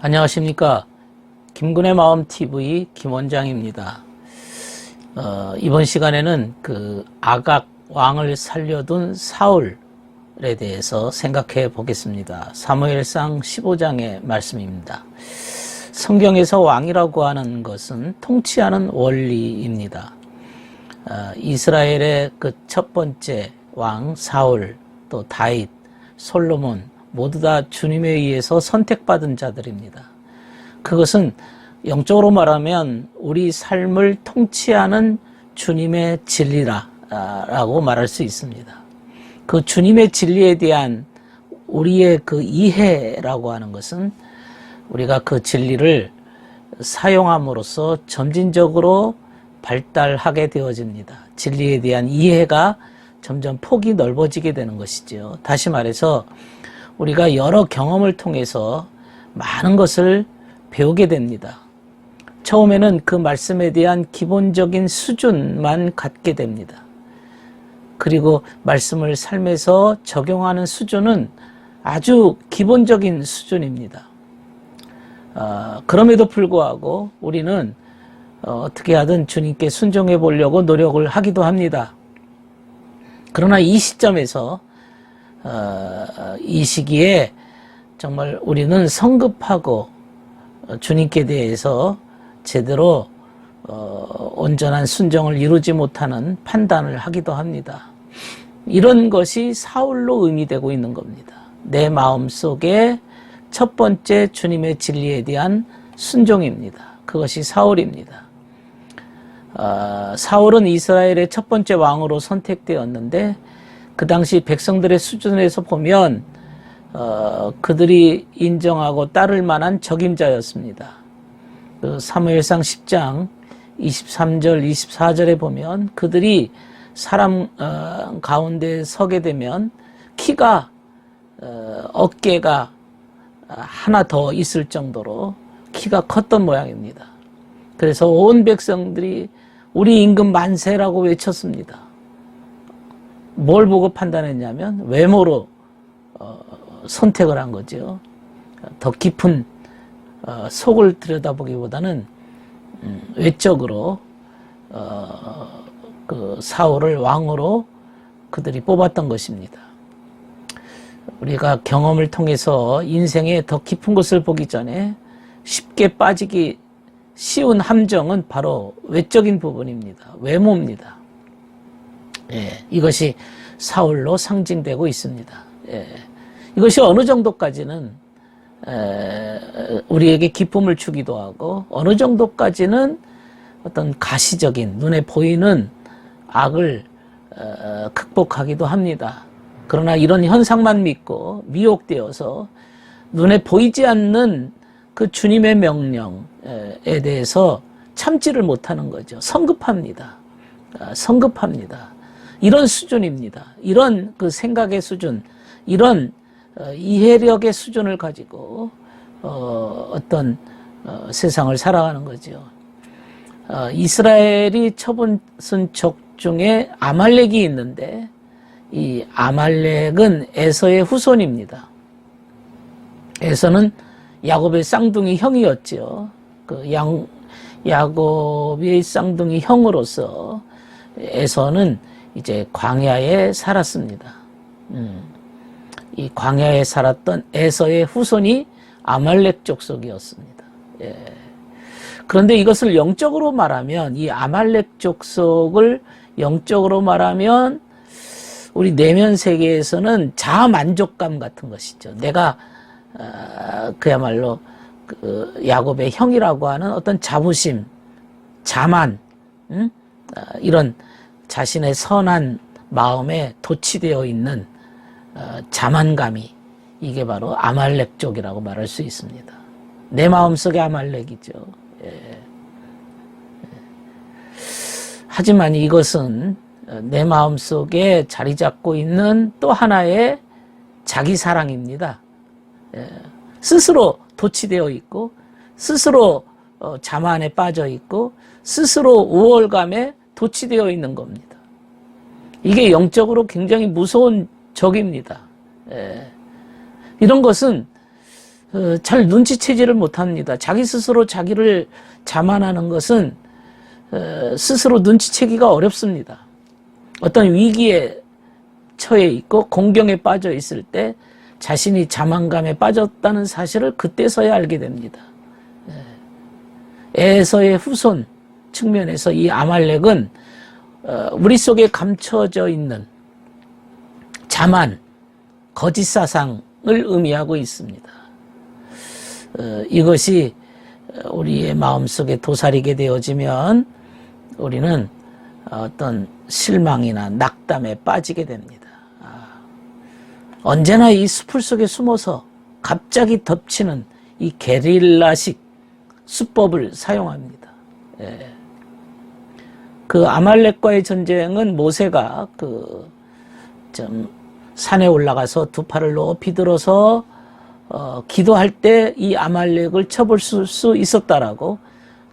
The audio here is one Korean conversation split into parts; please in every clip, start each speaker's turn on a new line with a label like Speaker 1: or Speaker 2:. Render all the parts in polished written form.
Speaker 1: 안녕하십니까. 김군의 마음TV 김원장입니다. 이번 시간에는 그 아각 왕을 살려둔 사울에 대해서 생각해 보겠습니다. 사무엘상 15장의 말씀입니다. 성경에서 왕이라고 하는 것은 통치하는 원리입니다. 이스라엘의 그 첫 번째 왕 사울, 또 다윗, 솔로몬 모두 다 주님에 의해서 선택받은 자들입니다. 그것은 영적으로 말하면 우리 삶을 통치하는 주님의 진리라고 말할 수 있습니다. 그 주님의 진리에 대한 우리의 그 이해라고 하는 것은 우리가 그 진리를 사용함으로써 점진적으로 발달하게 되어집니다. 진리에 대한 이해가 점점 폭이 넓어지게 되는 것이죠. 다시 말해서 우리가 여러 경험을 통해서 많은 것을 배우게 됩니다. 처음에는 그 말씀에 대한 기본적인 수준만 갖게 됩니다. 그리고 말씀을 삶에서 적용하는 수준은 아주 기본적인 수준입니다. 그럼에도 불구하고 우리는 어떻게 하든 주님께 순종해 보려고 노력을 하기도 합니다. 그러나 이 시점에서 이 시기에 정말 우리는 성급하고 주님께 대해서 제대로 온전한 순종을 이루지 못하는 판단을 하기도 합니다. 이런 것이 사울로 의미되고 있는 겁니다. 내 마음속에 첫 번째 주님의 진리에 대한 순종입니다. 그것이 사울입니다. 사울은 이스라엘의 첫 번째 왕으로 선택되었는데 그 당시 백성들의 수준에서 보면 그들이 인정하고 따를 만한 적임자였습니다. 그 사무엘상 10장 23절 24절에 보면 그들이 사람 가운데 서게 되면 키가 어깨가 하나 더 있을 정도로 키가 컸던 모양입니다. 그래서 온 백성들이 우리 임금 만세라고 외쳤습니다. 뭘 보고 판단했냐면 외모로 선택을 한 거죠. 더 깊은 속을 들여다보기보다는 외적으로 그 사울을 왕으로 그들이 뽑았던 것입니다. 우리가 경험을 통해서 인생에 더 깊은 것을 보기 전에 쉽게 빠지기 쉬운 함정은 바로 외적인 부분입니다. 외모입니다. 이것이 사울로 상징되고 있습니다. 이것이 어느 정도까지는 우리에게 기쁨을 주기도 하고 어느 정도까지는 어떤 가시적인 눈에 보이는 악을 극복하기도 합니다. 그러나 이런 현상만 믿고 미혹되어서 눈에 보이지 않는 그 주님의 명령에 대해서 참지를 못하는 거죠. 성급합니다. 성급합니다. 이런 수준입니다. 이런 그 생각의 수준, 이런 이해력의 수준을 가지고 어떤 세상을 살아가는 거죠. 이스라엘이 처분은 족 중에 아말렉이 있는데 이 아말렉은 에서의 후손입니다. 에서는 야곱의 쌍둥이 형이었죠. 그 야곱의 쌍둥이 형으로서 에서는 이제 광야에 살았습니다. 이 광야에 살았던 에서의 후손이 아말렉 족속이었습니다. 그런데 이것을 영적으로 말하면 이 아말렉 족속을 영적으로 말하면 우리 내면 세계에서는 자아 만족감 같은 것이죠. 내가 그야말로 그 야곱의 형이라고 하는 어떤 자부심, 자만, 이런 자신의 선한 마음에 도취되어 있는 자만감이 이게 바로 아말렉 쪽이라고 말할 수 있습니다. 내 마음속에 아말렉이죠. 하지만 이것은 내 마음속에 자리 잡고 있는 또 하나의 자기 사랑입니다. 스스로 도취되어 있고 스스로 자만에 빠져 있고 스스로 우월감에 도취되어 있는 겁니다. 이게 영적으로 굉장히 무서운 적입니다. 이런 것은 잘 눈치채지를 못합니다. 자기 스스로 자기를 자만하는 것은 스스로 눈치채기가 어렵습니다. 어떤 위기에 처해 있고 공경에 빠져 있을 때 자신이 자만감에 빠졌다는 사실을 그때서야 알게 됩니다. 에서의 후손 측면에서 이 아말렉은 우리 속에 감춰져 있는 자만, 거짓 사상을 의미하고 있습니다. 이것이 우리의 마음속에 도사리게 되어지면 우리는 어떤 실망이나 낙담에 빠지게 됩니다. 언제나 이 숲을 속에 숨어서 갑자기 덮치는 이 게릴라식 수법을 사용합니다. 그 아말렉과의 전쟁은 모세가 산에 올라가서 두 팔을 높이 들어서 기도할 때 이 아말렉을 쳐볼 수 있었다라고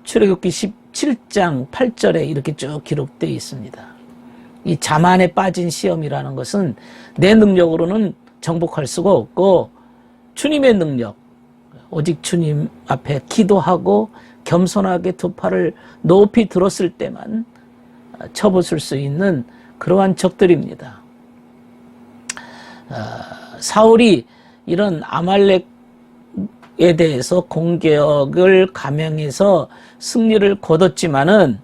Speaker 1: 출애굽기 17장 8절에 이렇게 쭉 기록되어 있습니다. 이 자만에 빠진 시험이라는 것은 내 능력으로는 정복할 수가 없고 주님의 능력, 오직 주님 앞에 기도하고 겸손하게 두 팔을 높이 들었을 때만 쳐보실 수 있는 그러한 적들입니다. 사울이 이런 아말렉에 대해서 공격을 감행해서 승리를 거뒀지만은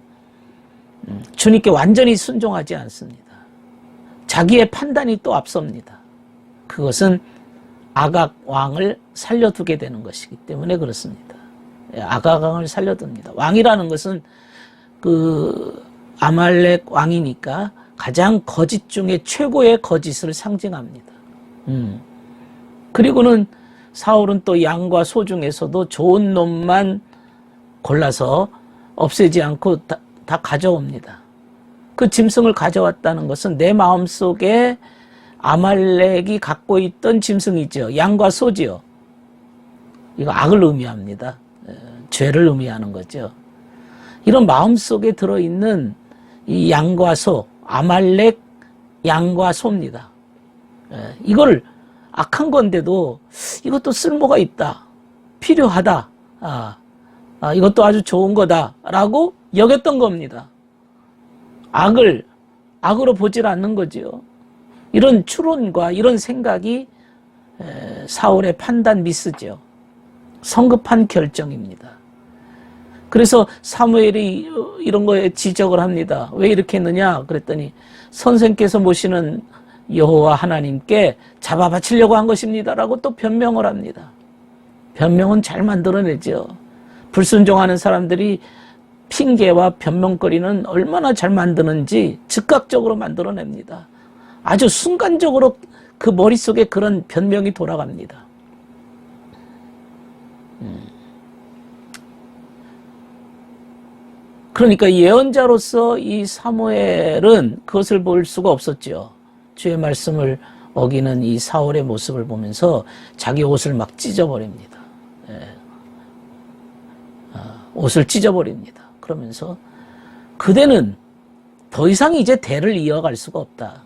Speaker 1: 주님께 완전히 순종하지 않습니다. 자기의 판단이 또 앞섭니다. 그것은 아각 왕을 살려두게 되는 것이기 때문에 그렇습니다. 아각 왕을 살려둡니다. 왕이라는 것은 그 아말렉 왕이니까 가장 거짓 중에 최고의 거짓을 상징합니다. 그리고는 사울은 또 양과 소 중에서도 좋은 놈만 골라서 없애지 않고 다 가져옵니다. 그 짐승을 가져왔다는 것은 내 마음속에 아말렉이 갖고 있던 짐승이죠. 양과 소지요. 이거 악을 의미합니다. 죄를 의미하는 거죠. 이런 마음속에 들어있는 이 양과 소, 아말렉 양과 소입니다. 이걸 악한 건데도 이것도 쓸모가 있다. 필요하다. 이것도 아주 좋은 거다라고 여겼던 겁니다. 악으로 보질 않는 거지요. 이런 추론과 이런 생각이 사울의 판단 미스죠. 성급한 결정입니다. 그래서 사무엘이 이런 거에 지적을 합니다. 왜 이렇게 했느냐 그랬더니 선생께서 모시는 여호와 하나님께 잡아 바치려고 한 것입니다라고 또 변명을 합니다. 변명은 잘 만들어내죠. 불순종하는 사람들이 핑계와 변명거리는 얼마나 잘 만드는지 즉각적으로 만들어냅니다. 아주 순간적으로 그 머릿속에 그런 변명이 돌아갑니다. 그러니까 예언자로서 이 사무엘은 그것을 볼 수가 없었죠. 주의 말씀을 어기는 이 사울의 모습을 보면서 자기 옷을 막 찢어버립니다. 옷을 찢어버립니다. 그러면서 그대는 더 이상 이제 대를 이어갈 수가 없다.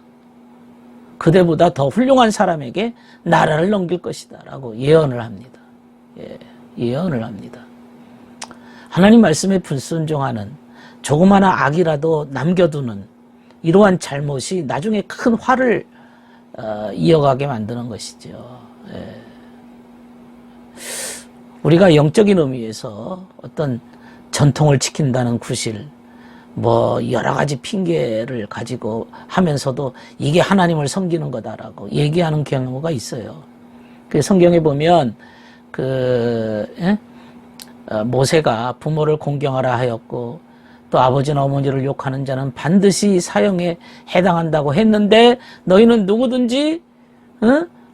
Speaker 1: 그대보다 더 훌륭한 사람에게 나라를 넘길 것이다 라고 예언을 합니다. 예언을 합니다. 하나님 말씀에 불순종하는 조그마한 악이라도 남겨두는 이러한 잘못이 나중에 큰 화를 이어가게 만드는 것이죠. 우리가 영적인 의미에서 어떤 전통을 지킨다는 구실, 여러 가지 핑계를 가지고 하면서도 이게 하나님을 섬기는 거다라고 얘기하는 경우가 있어요. 그 성경에 보면 모세가 부모를 공경하라 하였고 또 아버지나 어머니를 욕하는 자는 반드시 사형에 해당한다고 했는데 너희는 누구든지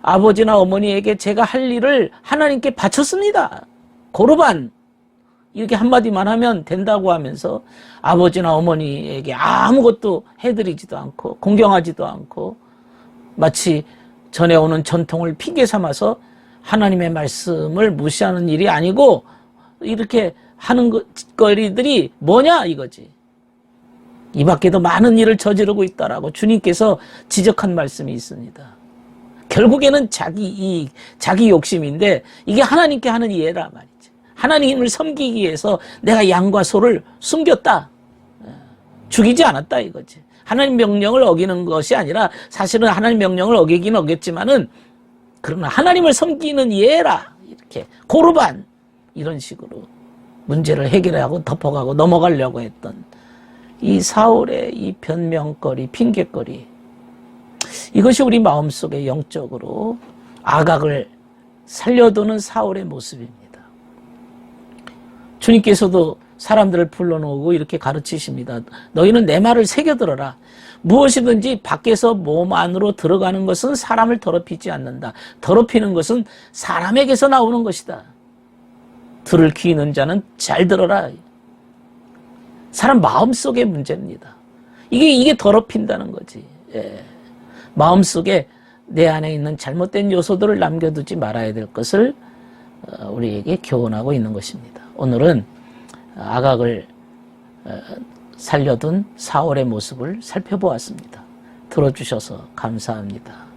Speaker 1: 아버지나 어머니에게 제가 할 일을 하나님께 바쳤습니다. 고르반 이렇게 한마디만 하면 된다고 하면서 아버지나 어머니에게 아무것도 해드리지도 않고 공경하지도 않고 마치 전해오는 전통을 핑계 삼아서 하나님의 말씀을 무시하는 일이 아니고 이렇게 하는 거리들이 뭐냐 이거지. 이 밖에도 많은 일을 저지르고 있다라고 주님께서 지적한 말씀이 있습니다. 결국에는 자기 이익, 자기 욕심인데 이게 하나님께 하는 이해라 말이지. 하나님을 섬기기 위해서 내가 양과 소를 숨겼다. 죽이지 않았다 이거지. 하나님 명령을 어기는 것이 아니라 사실은 하나님 명령을 어기긴 어겼지만은 그러나 하나님을 섬기는 이해라. 이렇게 고르반 이런 식으로 문제를 해결하고 덮어가고 넘어가려고 했던 이 사울의 이 변명거리, 핑계거리, 이것이 우리 마음속에 영적으로 아각을 살려두는 사울의 모습입니다. 주님께서도 사람들을 불러놓고 이렇게 가르치십니다. 너희는 내 말을 새겨들어라. 무엇이든지 밖에서 몸 안으로 들어가는 것은 사람을 더럽히지 않는다. 더럽히는 것은 사람에게서 나오는 것이다. 들을 귀 있는 자는 잘 들어라. 사람 마음속의 문제입니다. 이게 더럽힌다는 거지. 예. 마음속에 내 안에 있는 잘못된 요소들을 남겨두지 말아야 될 것을 우리에게 교훈하고 있는 것입니다. 오늘은 아각을 살려둔 사울의 모습을 살펴보았습니다. 들어주셔서 감사합니다.